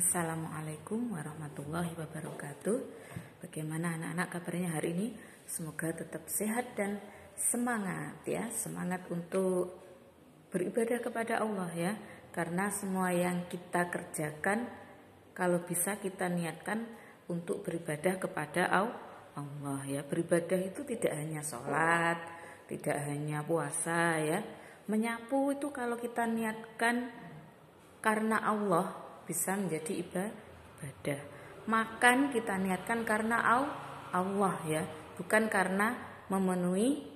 Assalamualaikum warahmatullahi wabarakatuh. Bagaimana anak-anak kabarnya hari ini? Semoga tetap sehat dan semangat ya. Semangat untuk beribadah kepada Allah ya. Karena semua yang kita kerjakan kalau bisa kita niatkan untuk beribadah kepada Allah ya. Beribadah itu tidak hanya sholat, tidak hanya puasa ya. Menyapu itu kalau kita niatkan karena Allah bisa menjadi ibadah. Makan kita niatkan karena Allah ya, bukan karena memenuhi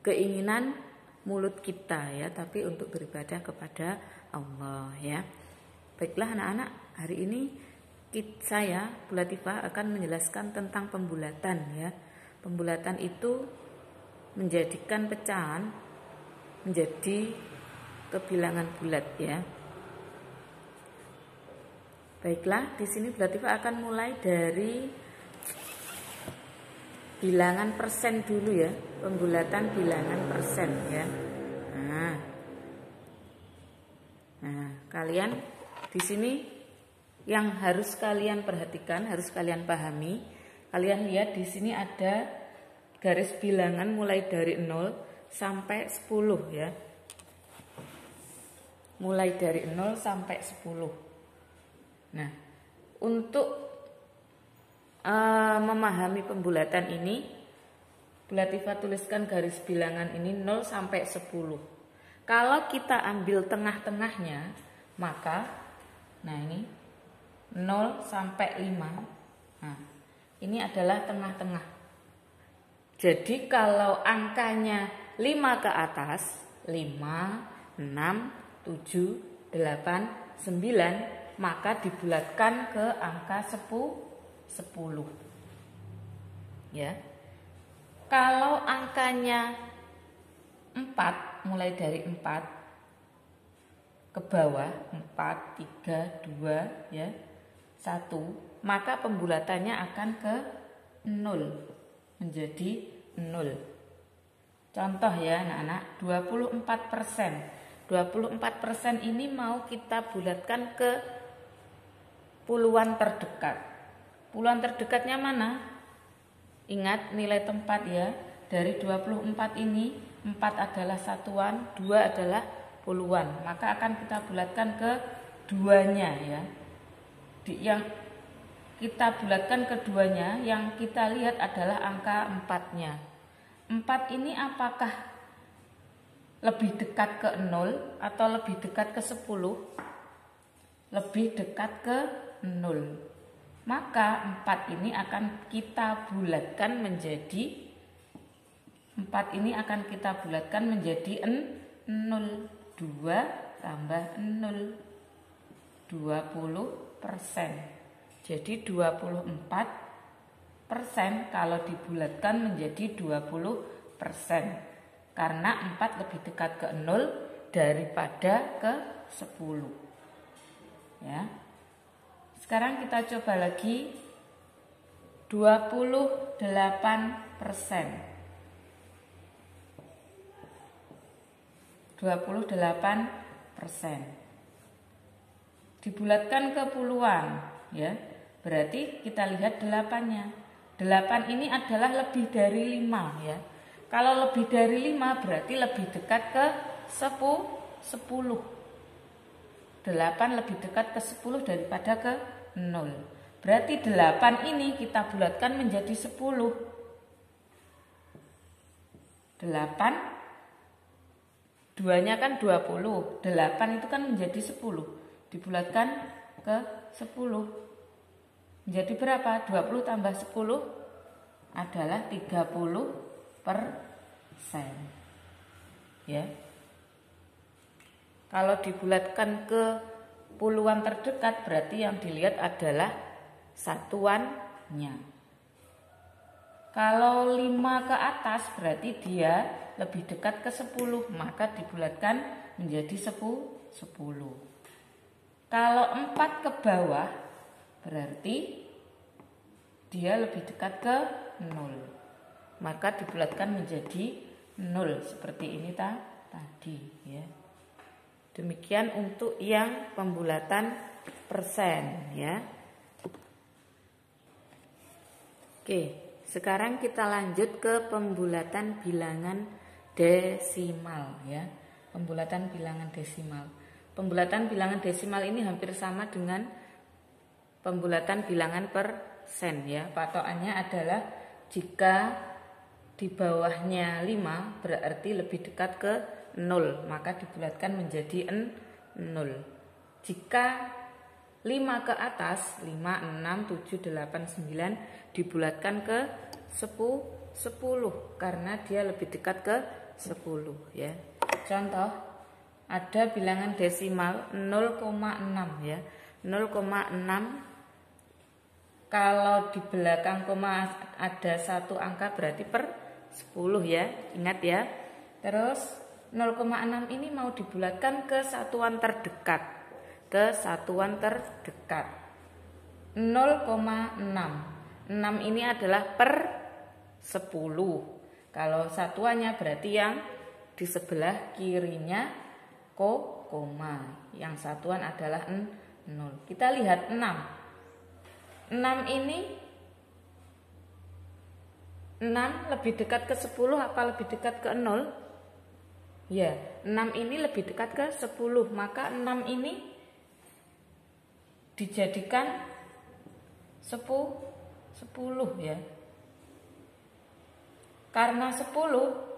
keinginan mulut kita ya, tapi untuk beribadah kepada Allah ya. Baiklah anak-anak, hari ini saya Bu Latifah akan menjelaskan tentang pembulatan ya. Pembulatan itu menjadikan pecahan menjadi kebilangan bulat ya. Baiklah, di sini Bu Latifah akan mulai dari bilangan persen dulu ya, pembulatan bilangan persen ya. Nah, kalian di sini yang harus kalian perhatikan, harus kalian pahami. Kalian lihat di sini ada garis bilangan mulai dari 0 sampai 10 ya. Mulai dari 0 sampai 10. Nah, untuk memahami pembulatan ini, Bu Latifah tuliskan garis bilangan ini 0 sampai 10. Kalau kita ambil tengah-tengahnya, maka nah ini 0 sampai 5. Nah, ini adalah tengah-tengah. Jadi kalau angkanya 5 ke atas, 5, 6, 7, 8, 9, maka dibulatkan ke angka 10. Ya. Kalau angkanya 4, mulai dari 4 ke bawah, 4, 3, 2 ya, 1, maka pembulatannya akan ke 0, menjadi 0. Contoh ya anak-anak, 24%. 24% ini mau kita bulatkan ke puluhan terdekat. Puluhan terdekatnya mana? Ingat nilai tempat ya. Dari 24 ini 4 adalah satuan, 2 adalah puluhan. Maka akan kita bulatkan ke duanya ya. Yang kita bulatkan keduanya, yang kita lihat adalah angka 4-nya. 4 ini apakah lebih dekat ke 0 atau lebih dekat ke 10? Lebih dekat ke 0. Maka 4 ini akan kita bulatkan menjadi 0. 2 tambah 0, 20%. Jadi 24% kalau dibulatkan menjadi 20%. Karena 4 lebih dekat ke 0 daripada ke 10. Ya. Sekarang kita coba lagi 28%. 28% dibulatkan ke puluhan ya. Berarti kita lihat 8-nya. 8 ini adalah lebih dari 5 ya. Kalau lebih dari 5 berarti lebih dekat ke 10. 8 lebih dekat ke 10 daripada ke 0. Berarti 8 ini kita bulatkan menjadi 10. 8, 2-nya kan 20. 8 itu kan menjadi 10. Dibulatkan ke 10. Menjadi berapa? 20 tambah 10 adalah 30%. Ya. Kalau dibulatkan ke puluhan terdekat berarti yang dilihat adalah satuannya. Kalau 5 ke atas berarti dia lebih dekat ke 10, maka dibulatkan menjadi 10. Kalau 4 ke bawah berarti dia lebih dekat ke 0. Maka dibulatkan menjadi 0 seperti ini tadi ya. Demikian untuk yang pembulatan persen ya. Oke, sekarang kita lanjut ke pembulatan bilangan desimal ya. Pembulatan bilangan desimal. Pembulatan bilangan desimal ini hampir sama dengan pembulatan bilangan persen ya. Patokannya adalah jika di bawahnya 5 berarti lebih dekat ke 0, maka dibulatkan menjadi 0. Jika 5 ke atas, 5, 6, 7, 8, 9 dibulatkan ke 10 karena dia lebih dekat ke 10 ya. Contoh, ada bilangan desimal 0,6 ya. 0,6 kalau di belakang koma ada satu angka berarti per 10 ya. Ingat ya. Terus 0,6 ini mau dibulatkan ke satuan terdekat. Ke satuan terdekat 0,6. 6 ini adalah per 10. Kalau satuannya berarti yang di sebelah kirinya koma. Yang satuan adalah 0. Kita lihat 6. 6 ini 6 lebih dekat ke 10 apa lebih dekat ke 0? Ya, 6 ini lebih dekat ke 10. Maka 6 ini dijadikan 10 ya. Karena 10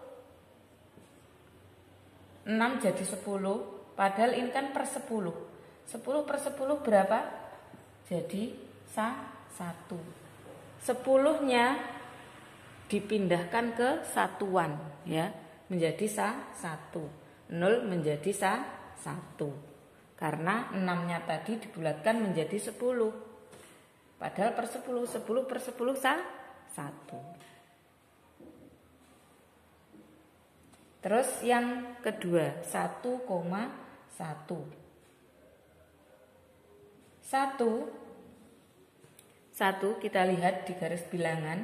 6 jadi 10, padahal ini kan per 10. 10 per 10 berapa? Jadi 1. 10-nya dipindahkan ke satuan ya, menjadi 1. 0 menjadi 1. Karena 6-nya tadi dibulatkan menjadi 10. Padahal per 10, 10 per 10 1. Terus yang kedua 1,1. 1 kita lihat di garis bilangan.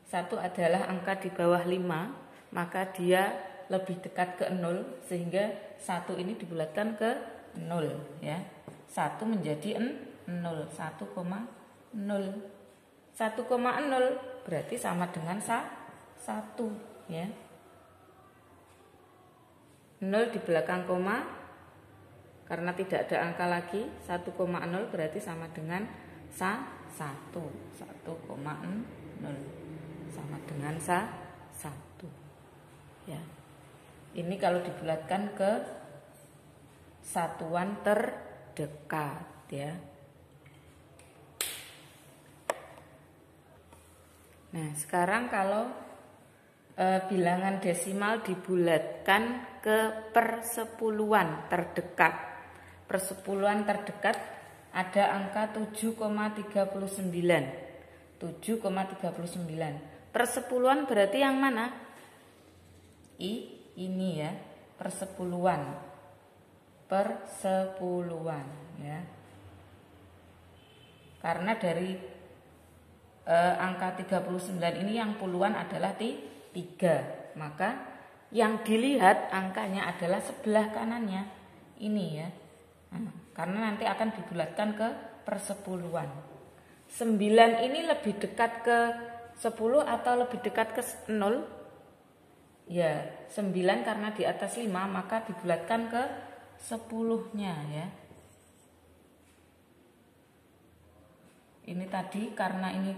1 adalah angka di bawah 5, maka dia lebih dekat ke 0 sehingga 1 ini dibulatkan ke 0 ya. 1 menjadi 0, 1,0. 1,0 berarti sama dengan 1 ya. 0 di belakang koma karena tidak ada angka lagi. 1,0 berarti sama dengan 1. 1,0 sama dengan 1 ya. Ini kalau dibulatkan ke satuan terdekat ya. Nah, sekarang kalau bilangan desimal dibulatkan ke persepuluhan terdekat. Persepuluhan terdekat ada angka 7,39. 7,39. Persepuluhan berarti yang mana? Ini ya, persepuluhan. Persepuluhan ya. Karena dari angka 39 ini yang puluhan adalah 3, maka yang dilihat angkanya adalah sebelah kanannya ini ya. Karena nanti akan dibulatkan ke persepuluhan. 9 ini lebih dekat ke 10 atau lebih dekat ke 0? Ya, 9 karena di atas 5 maka dibulatkan ke 10-nya ya. Ini tadi karena ini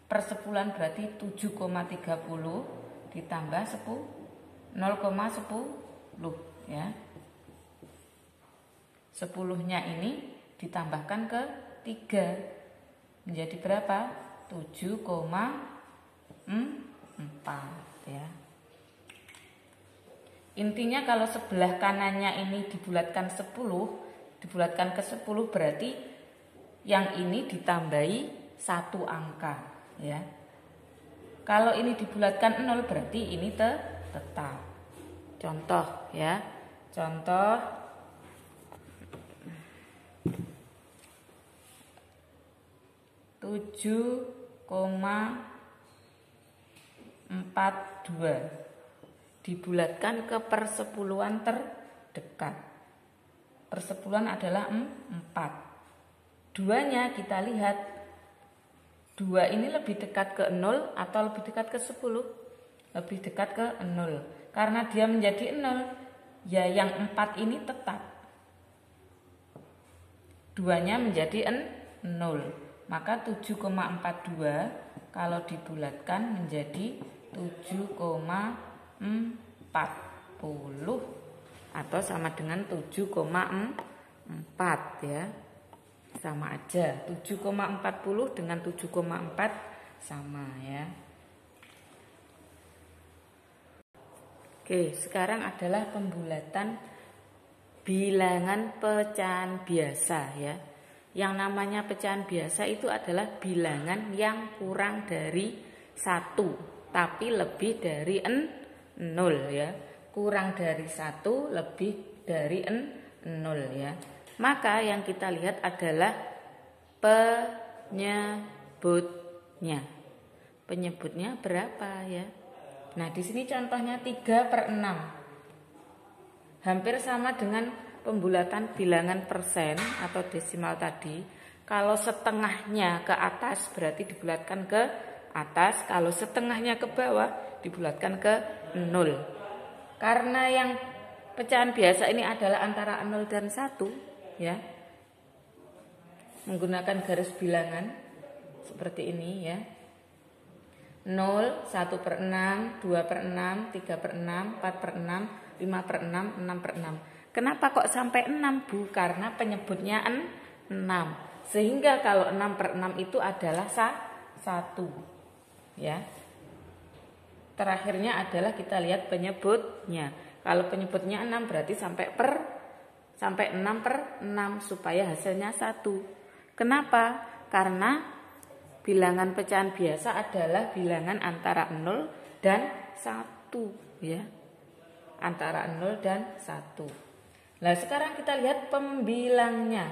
persepuluhan berarti 7,30 ditambah 0,10 ya. 10-nya ini ditambahkan ke 3 menjadi berapa? 7,4 ya. Intinya kalau sebelah kanannya ini dibulatkan 10, dibulatkan ke 10 berarti yang ini ditambahi 1 angka ya. Kalau ini dibulatkan 0 berarti ini tetap. Contoh ya. Contoh 7,42 dibulatkan ke persepuluhan terdekat. Persepuluhan adalah 4. 2-nya kita lihat, 2 ini lebih dekat ke 0 atau lebih dekat ke 10? Lebih dekat ke 0. Karena dia menjadi 0, ya yang 4 ini tetap. 2-nya menjadi 0. Maka 7,42 kalau dibulatkan menjadi 7,40 atau sama dengan 7,4 ya. Sama aja, 7,40 dengan 7,4 sama ya. Oke, sekarang adalah pembulatan bilangan pecahan biasa ya. Yang namanya pecahan biasa itu adalah bilangan yang kurang dari 1 tapi lebih dari 0 ya. Kurang dari 1 lebih dari 0 ya. Maka yang kita lihat adalah penyebutnya. Penyebutnya berapa ya? Nah, di sini contohnya 3/6. Hampir sama dengan pembulatan bilangan persen atau desimal tadi. Kalau setengahnya ke atas berarti dibulatkan ke atas, kalau setengahnya ke bawah dibulatkan ke 0. Karena yang pecahan biasa ini adalah antara 0 dan 1 ya, menggunakan garis bilangan seperti ini ya. 0, 1/6, 2/6, 3/6, 4/6, 5/6, 6/6. Kenapa kok sampai 6 Bu? Karena penyebutnya 6. Sehingga kalau 6/6 itu adalah 1 ya. Terakhirnya adalah kita lihat penyebutnya. Kalau penyebutnya 6 berarti sampai 6/6 supaya hasilnya 1. Kenapa? Karena bilangan pecahan biasa adalah bilangan antara 0 dan 1 ya. Antara 0 dan 1. Nah, sekarang kita lihat pembilangnya.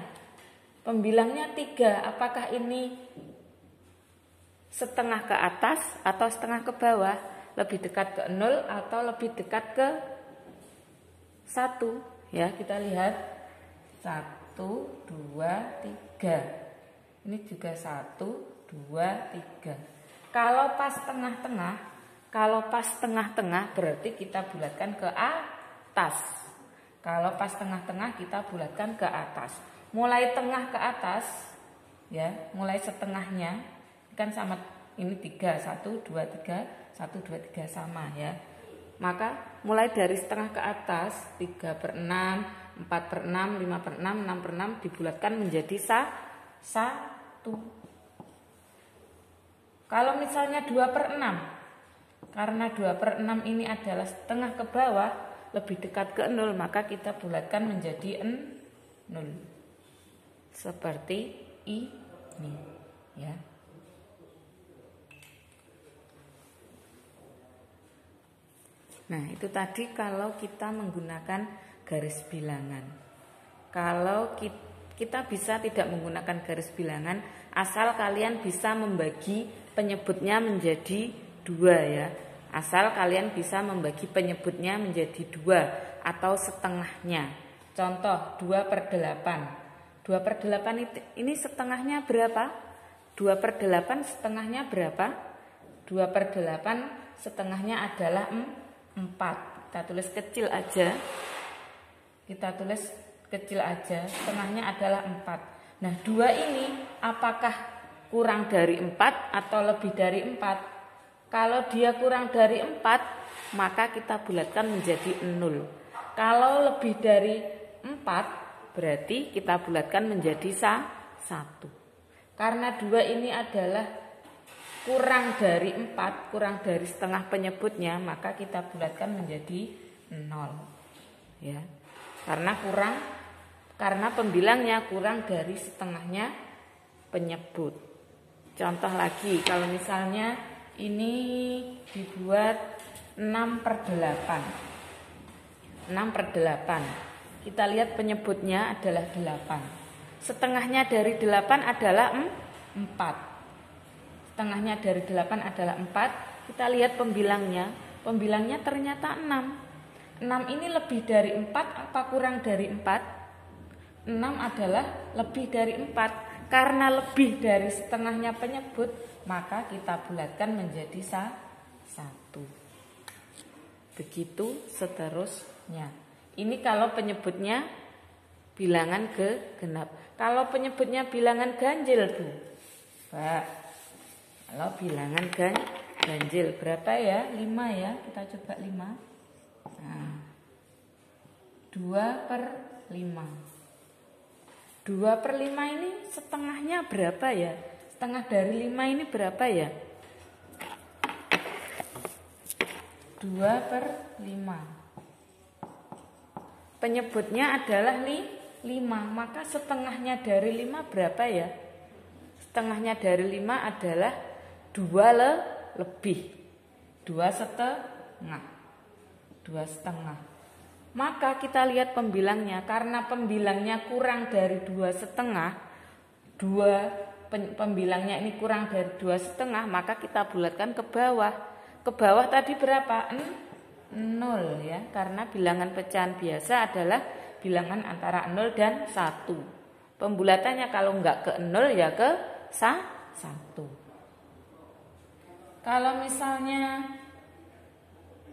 Pembilangnya 3. Apakah ini setengah ke atas atau setengah ke bawah? Lebih dekat ke 0 atau lebih dekat ke 1? Ya, kita lihat 1, 2, 3. Ini juga 1, 2, 3. Kalau pas tengah-tengah berarti kita bulatkan ke atas. Kalau pas tengah-tengah kita bulatkan ke atas. Mulai tengah ke atas ya, mulai setengahnya kan sama ini 3, 1, 2, 3, 1, 2, 3 sama ya. Maka mulai dari setengah ke atas 3/6, 4/6, 5/6, 6/6 dibulatkan menjadi 1. Kalau misalnya 2/6, karena 2/6 ini adalah setengah ke bawah lebih dekat ke 0, maka kita bulatkan menjadi 0. Seperti ini ya. Nah, itu tadi kalau kita menggunakan garis bilangan. Kalau kita bisa tidak menggunakan garis bilangan, asal kalian bisa membagi penyebutnya menjadi 2 ya. Asal kalian bisa membagi penyebutnya menjadi 2 atau setengahnya. Contoh 2/8. 2/8 ini setengahnya berapa? 2/8 setengahnya berapa? 2/8 setengahnya adalah 4. Kita tulis kecil aja. Setengahnya adalah 4. Nah, 2 ini apakah kurang dari 4 atau lebih dari 4? Kalau dia kurang dari 4, maka kita bulatkan menjadi 0. Kalau lebih dari 4, berarti kita bulatkan menjadi 1. Karena 2 ini adalah kurang dari 4, kurang dari setengah penyebutnya, maka kita bulatkan menjadi 0 ya. Karena pembilangnya kurang dari setengahnya penyebut. Contoh lagi, kalau misalnya ini dibuat 6/8. 6/8. Kita lihat penyebutnya adalah 8. Setengahnya dari 8 adalah 4. Setengahnya dari 8 adalah 4. Kita lihat pembilangnya. Pembilangnya ternyata 6. 6 ini lebih dari 4 apa kurang dari 4? 6 adalah lebih dari 4. Karena lebih dari setengahnya penyebut, maka kita bulatkan menjadi 1. Begitu seterusnya. Ini kalau penyebutnya bilangan genap. Kalau penyebutnya bilangan ganjil, Bu. Pak. Kalau bilangan ganjil berapa ya? 5 ya. Kita coba 5. Nah, 2/5. 2/5 ini setengahnya berapa ya? Setengah dari 5 ini berapa ya? 2/5. Penyebutnya adalah 5, maka setengahnya dari 5 berapa ya? Setengahnya dari 5 adalah 2 lebih. 2,5. 2,5. Maka kita lihat pembilangnya, karena pembilangnya kurang dari 2,5, pembilangnya ini kurang dari 2,5, maka kita bulatkan ke bawah. Ke bawah tadi berapa? 0 ya, karena bilangan pecahan biasa adalah bilangan antara 0 dan 1. Pembulatannya kalau enggak ke 0 ya ke 1. Kalau misalnya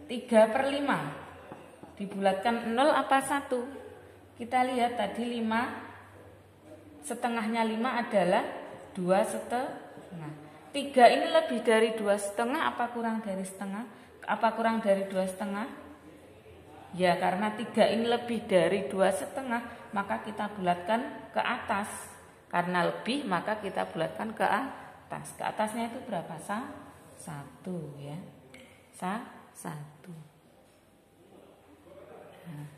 3/5 dibulatkan 0 apa 1? Kita lihat tadi 5, setengahnya 5 adalah 2,5. 3 ini lebih dari 2,5 apa kurang dari setengah? Apa kurang dari 2,5? Ya, karena 3 ini lebih dari 2,5, maka kita bulatkan ke atas. Karena lebih, maka kita bulatkan ke atas. Ke atasnya itu berapa? 1 ya. 1. Nah,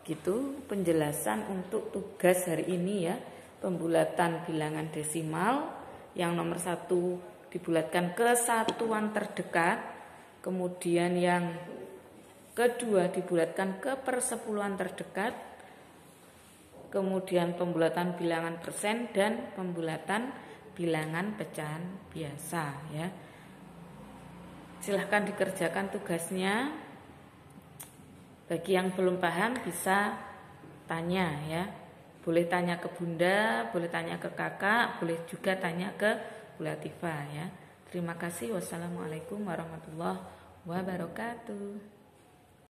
gitu penjelasan untuk tugas hari ini ya. Pembulatan bilangan desimal. Yang nomor 1 dibulatkan ke satuan terdekat, kemudian yang kedua dibulatkan ke persepuluhan terdekat, kemudian pembulatan bilangan persen dan pembulatan bilangan pecahan biasa ya. Silahkan dikerjakan tugasnya. Bagi yang belum paham bisa tanya ya. Boleh tanya ke Bunda, boleh tanya ke Kakak, boleh juga tanya ke Bu Latifah ya. Terima kasih. Wassalamualaikum warahmatullahi wabarakatuh.